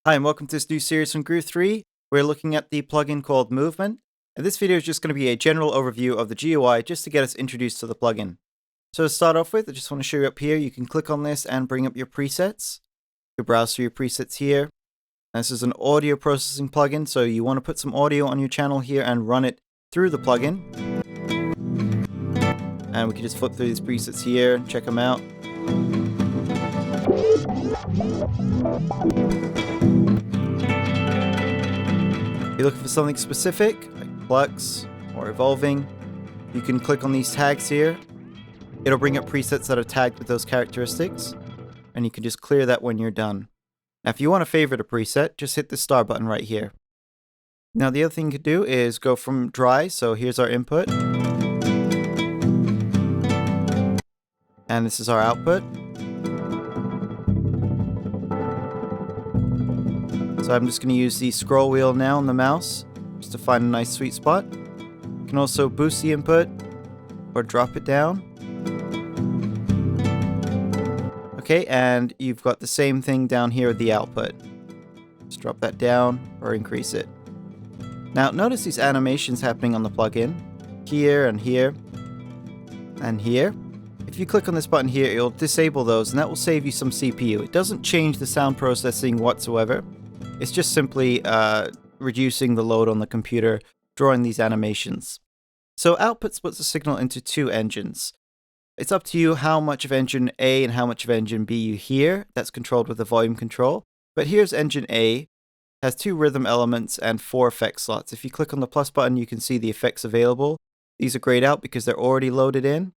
Hi, and welcome to this new series from Groove 3. We're looking at the plugin called Movement, and this video is just going to be a general overview of the GUI just to get us introduced to the plugin. So to start off with, I just want to show you up here, you can click on this and bring up your presets. You browse through your presets here. And this is an audio processing plugin, so you want to put some audio on your channel here and run it through the plugin. And we can just flip through these presets here and check them out. If you're looking for something specific, like flux or evolving, you can click on these tags here. It'll bring up presets that are tagged with those characteristics, and you can just clear that when you're done. Now, if you want to favorite a preset, just hit the star button right here. Now, the other thing you could do is go from dry, so here's our input. And this is our output. So I'm just going to use the scroll wheel now on the mouse just to find a nice sweet spot. You can also boost the input or drop it down. Okay, and you've got the same thing down here with the output. Just drop that down or increase it. Now notice these animations happening on the plugin. Here and here and here. If you click on this button here, it'll disable those and that will save you some CPU. It doesn't change the sound processing whatsoever. It's just simply reducing the load on the computer, drawing these animations. So output splits the signal into two engines. It's up to you how much of engine A and how much of engine B you hear. That's controlled with the volume control. But here's engine A, has 2 rhythm elements and 4 effect slots. If you click on the plus button, you can see the effects available. These are grayed out because they're already loaded in.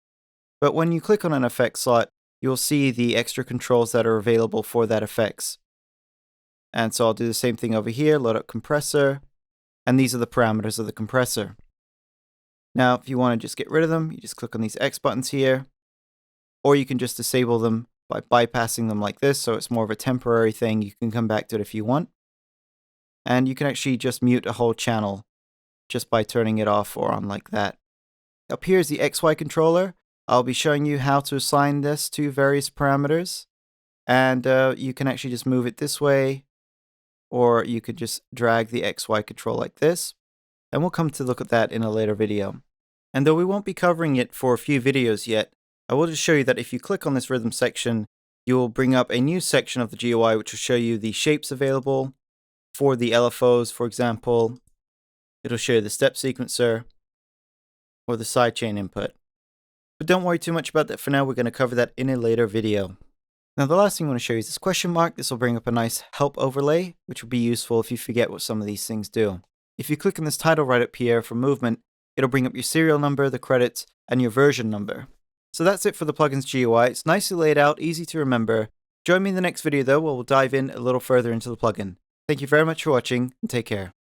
But when you click on an effect slot, you'll see the extra controls that are available for that effects. And so I'll do the same thing over here, load up compressor, and these are the parameters of the compressor. Now, if you want to just get rid of them, you just click on these X buttons here, or you can just disable them by bypassing them like this, so it's more of a temporary thing. You can come back to it if you want. And you can actually just mute a whole channel just by turning it off or on like that. Up here is the XY controller. I'll be showing you how to assign this to various parameters, and you can actually just move it this way, or you could just drag the XY control like this, and we'll come to look at that in a later video. And though we won't be covering it for a few videos yet, I will just show you that if you click on this rhythm section, you will bring up a new section of the GUI which will show you the shapes available for the LFOs, for example. It'll show you the step sequencer or the sidechain input. But don't worry too much about that for now, we're going to cover that in a later video. Now the last thing I want to show you is this question mark. This will bring up a nice help overlay, which will be useful if you forget what some of these things do. If you click on this title right up here for movement, it'll bring up your serial number, the credits, and your version number. So that's it for the plugin's GUI. It's nicely laid out, easy to remember. Join me in the next video though, where we'll dive in a little further into the plugin. Thank you very much for watching, and take care.